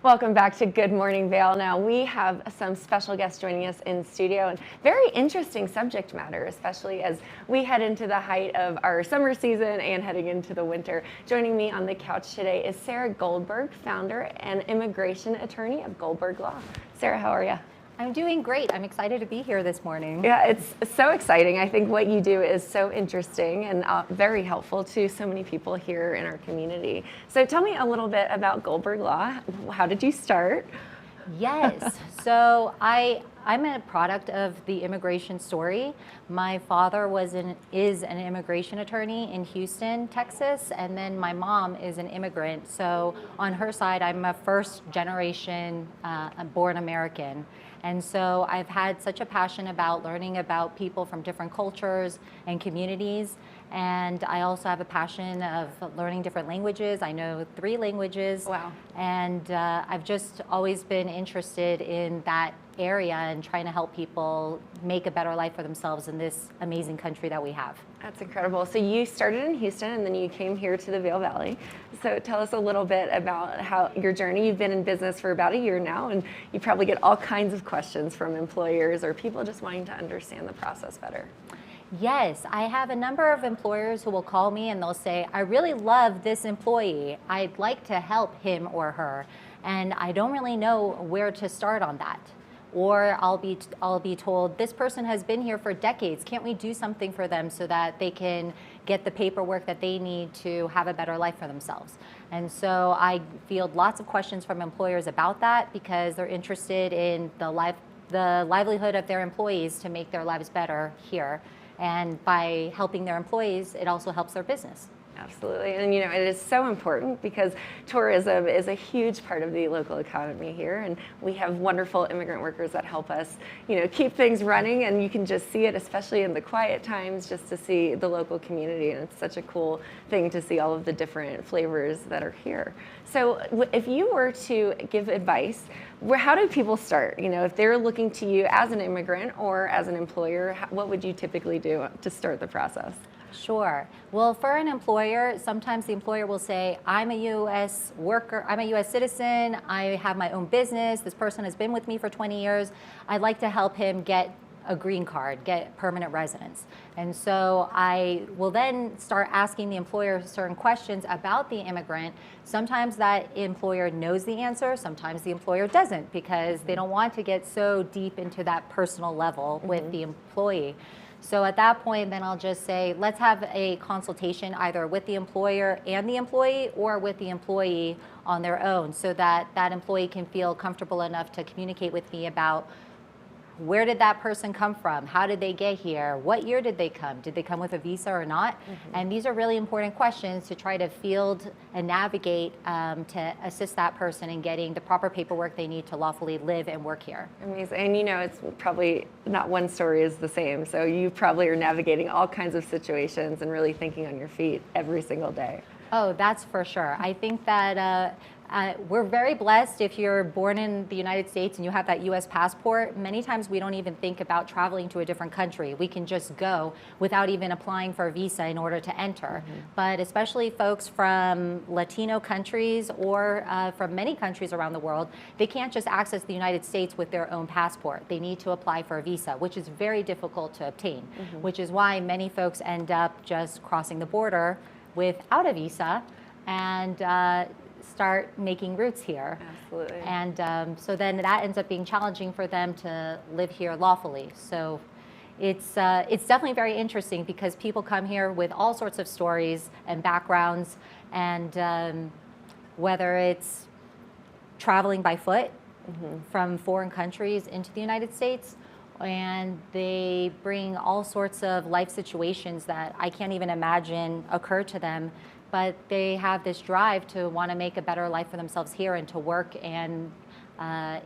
Welcome back to Good Morning Vail. Now we have some special guests joining us in studio and very interesting subject matter, especially as we head into the height of our summer season and heading into the winter. Joining me on the couch today is Sara Goldberg, founder and immigration attorney of Goldberg Law. Sara, how are you? I'm doing great. I'm excited to be here this morning. Yeah, it's so exciting. I think what you do is so interesting and very helpful to so many people here in our community. So tell me a little bit about Goldberg Law. How did you start? Yes. So I'm a product of the immigration story. My father is an immigration attorney in Houston, Texas, and then my mom is an immigrant. So on her side, I'm a first generation born American. And so I've had such a passion about learning about people from different cultures and communities. And I also have a passion of learning different languages. I know 3 languages. Wow. And I've just always been interested in that area and trying to help people make a better life for themselves in this amazing country that we have. That's incredible. So you started in Houston and then you came here to the Vail Valley. So tell us a little bit about how your journey. You've been in business for about a year now, and you probably get all kinds of questions from employers or people just wanting to understand the process better. Yes, I have a number of employers who will call me and they'll say, I really love this employee. I'd like to help him or her, and I don't really know where to start on that. Or I'll be told, this person has been here for decades. Can't we do something for them so that they can get the paperwork that they need to have a better life for themselves? And so I field lots of questions from employers about that because they're interested in the livelihood of their employees to make their lives better here. And by helping their employees, it also helps their business. Absolutely, and it is so important because tourism is a huge part of the local economy here, and we have wonderful immigrant workers that help us, keep things running, and you can just see it, especially in the quiet times, just to see the local community, and it's such a cool thing to see all of the different flavors that are here. So if you were to give advice, how do people start? If they're looking to you as an immigrant or as an employer, what would you typically do to start the process? Sure. Well, for an employer, sometimes the employer will say, I'm a U.S. worker, I'm a U.S. citizen, I have my own business, this person has been with me for 20 years, I'd like to help him get a green card, get permanent residence. And so I will then start asking the employer certain questions about the immigrant. Sometimes that employer knows the answer, sometimes the employer doesn't, because they don't want to get so deep into that personal level with the employee. So at that point, then I'll just say, let's have a consultation either with the employer and the employee or with the employee on their own so that that employee can feel comfortable enough to communicate with me about where did that person come from? How did they get here? What year did they come? Did they come with a visa or not? And these are really important questions to try to field and navigate to assist that person in getting the proper paperwork they need to lawfully live and work here. Amazing. And it's probably not one story is the same. So you probably are navigating all kinds of situations and really thinking on your feet every single day. Oh, that's for sure. I think that we're very blessed if you're born in the United States and you have that U.S. passport. Many times we don't even think about traveling to a different country. We can just go without even applying for a visa in order to enter. But especially folks from Latino countries or from many countries around the world, they can't just access the United States with their own passport. They need to apply for a visa, which is very difficult to obtain, which is why many folks end up just crossing the border without a visa and start making roots here. Absolutely. And so then that ends up being challenging for them to live here lawfully. So it's definitely very interesting because people come here with all sorts of stories and backgrounds, and whether it's traveling by foot from foreign countries into the United States, and they bring all sorts of life situations that I can't even imagine occur to them, but they have this drive to want to make a better life for themselves here and to work and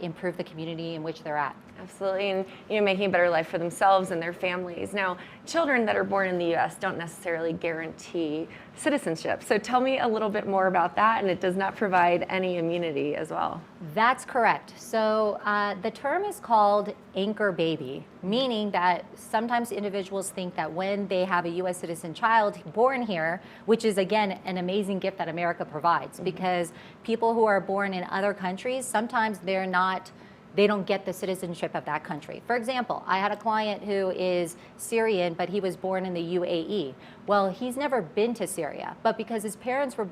improve the community in which they're at. Absolutely, and making a better life for themselves and their families. Now, children that are born in the U.S. don't necessarily guarantee citizenship. So tell me a little bit more about that, and it does not provide any immunity as well. That's correct. So the term is called anchor baby, meaning that sometimes individuals think that when they have a U.S. citizen child born here, which is again an amazing gift that America provides, because people who are born in other countries, sometimes they don't get the citizenship of that country. For example, I had a client who is Syrian, but he was born in the UAE. Well, he's never been to Syria, but because his parents were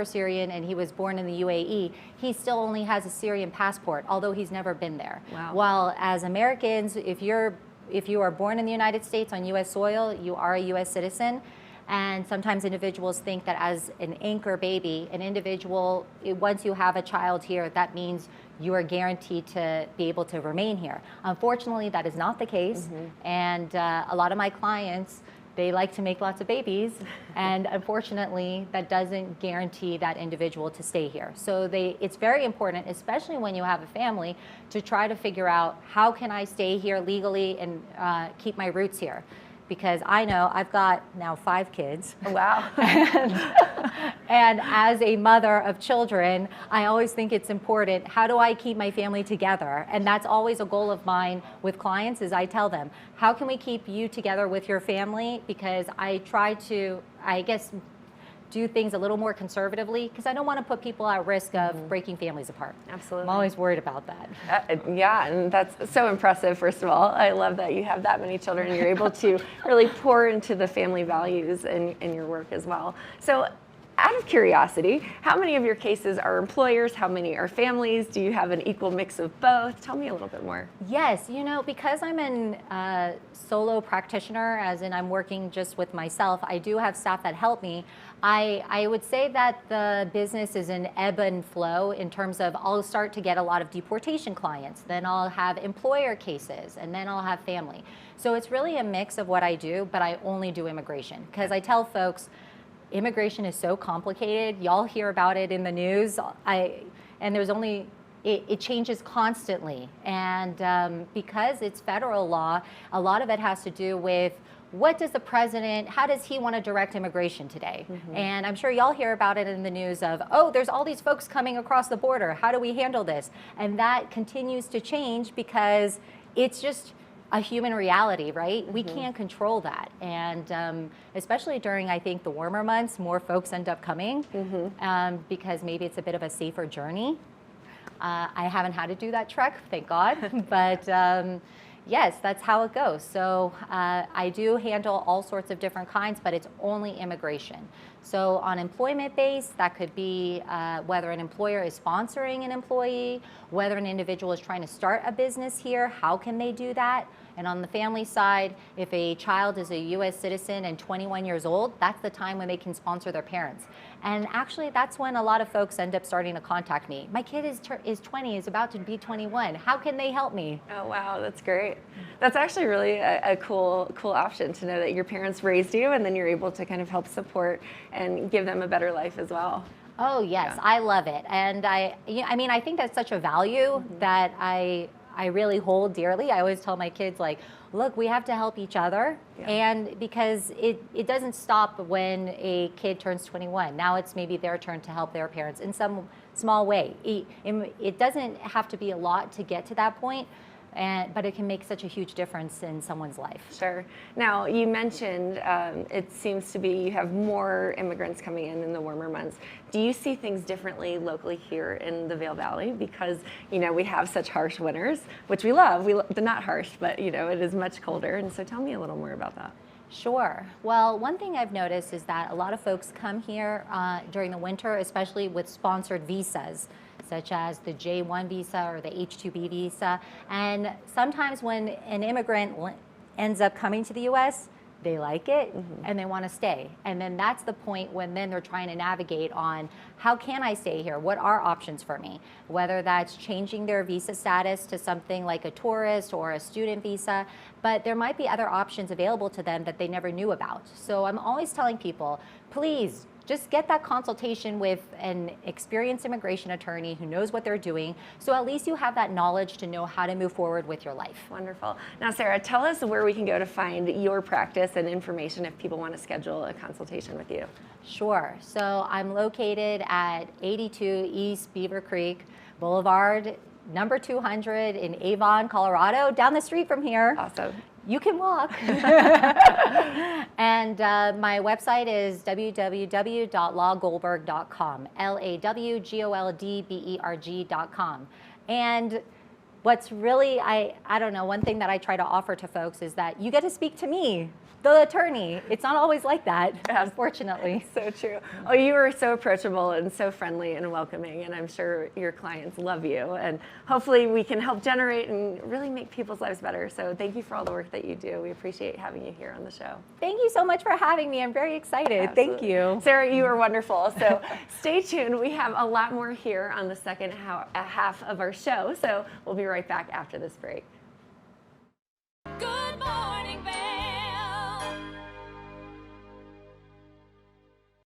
Syrian and he was born in the UAE, he still only has a Syrian passport, although he's never been there. Wow. While as Americans, if you are born in the United States on U.S. soil, you are a U.S. citizen. And sometimes individuals think that as an anchor baby, an individual, once you have a child here, that means you are guaranteed to be able to remain here. Unfortunately, that is not the case. And a lot of my clients, they like to make lots of babies. And unfortunately, that doesn't guarantee that individual to stay here. So it's very important, especially when you have a family, to try to figure out how can I stay here legally and keep my roots here. Because I know I've got now 5 kids. Wow. And as a mother of children, I always think it's important, how do I keep my family together? And that's always a goal of mine with clients, is I tell them, how can we keep you together with your family? Because I try to, I guess, do things a little more conservatively, because I don't want to put people at risk of breaking families apart. Absolutely. I'm always worried about that. Yeah, and that's so impressive, first of all. I love that you have that many children and you're able to really pour into the family values in your work as well. So out of curiosity, how many of your cases are employers? How many are families? Do you have an equal mix of both? Tell me a little bit more. Yes, because I'm a solo practitioner, as in I'm working just with myself, I do have staff that help me. I would say that the business is an ebb and flow in terms of I'll start to get a lot of deportation clients, then I'll have employer cases, and then I'll have family. So it's really a mix of what I do, but I only do immigration, because I tell folks, immigration is so complicated. Y'all hear about it in the news. And there's only, it changes constantly. And because it's federal law, a lot of it has to do with what does the president, how does he want to direct immigration today? And I'm sure y'all hear about it in the news of, oh, there's all these folks coming across the border. How do we handle this? And that continues to change because it's just a human reality, right? We can't control that. And especially during, I think, the warmer months, more folks end up coming because maybe it's a bit of a safer journey. I haven't had to do that trek, thank God. But yes, that's how it goes. So I do handle all sorts of different kinds, but it's only immigration. So on employment base, that could be whether an employer is sponsoring an employee, whether an individual is trying to start a business here, how can they do that? And on the family side, if a child is a U.S. citizen and 21 years old, that's the time when they can sponsor their parents. And actually, that's when a lot of folks end up starting to contact me. My kid is 20, is about to be 21. How can they help me? Oh, wow, that's great. That's actually really a cool option to know that your parents raised you and then you're able to kind of help support and give them a better life as well. Oh, yes, yeah. I love it. And I think that's such a value that I really hold dearly. I always tell my kids, like, look, we have to help each other. Yeah. And because it doesn't stop when a kid turns 21. Now it's maybe their turn to help their parents in some small way. It doesn't have to be a lot to get to that point. But it can make such a huge difference in someone's life. Sure. Now, you mentioned it seems to be you have more immigrants coming in the warmer months. Do you see things differently locally here in the Vail Valley? Because, we have such harsh winters, which we love. They're not harsh, but, it is much colder. And so tell me a little more about that. Sure. Well, one thing I've noticed is that a lot of folks come here during the winter, especially with sponsored visas, such as the J1 visa or the H2B visa. And sometimes when an immigrant ends up coming to the U.S., they like it and they want to stay. And then that's the point when then they're trying to navigate on how can I stay here? What are options for me? Whether that's changing their visa status to something like a tourist or a student visa, but there might be other options available to them that they never knew about. So I'm always telling people, please just get that consultation with an experienced immigration attorney who knows what they're doing, so at least you have that knowledge to know how to move forward with your life. Wonderful. Now, Sara, tell us where we can go to find your practice and information if people want to schedule a consultation with you. Sure. So I'm located at 82 East Beaver Creek Boulevard, number 200 in Avon, Colorado, down the street from here. Awesome. You can walk. And my website is www.lawgoldberg.com, LAWGOLDBERG.com. And what's really, I don't know, one thing that I try to offer to folks is that you get to speak to me, the attorney. It's not always like that, unfortunately. So true. Oh, you are so approachable and so friendly and welcoming, and I'm sure your clients love you. And hopefully we can help generate and really make people's lives better. So thank you for all the work that you do. We appreciate having you here on the show. Thank you so much for having me. I'm very excited. Absolutely. Thank you. Sara, you are wonderful. So stay tuned. We have a lot more here on the second half of our show. So we'll be right back after this break.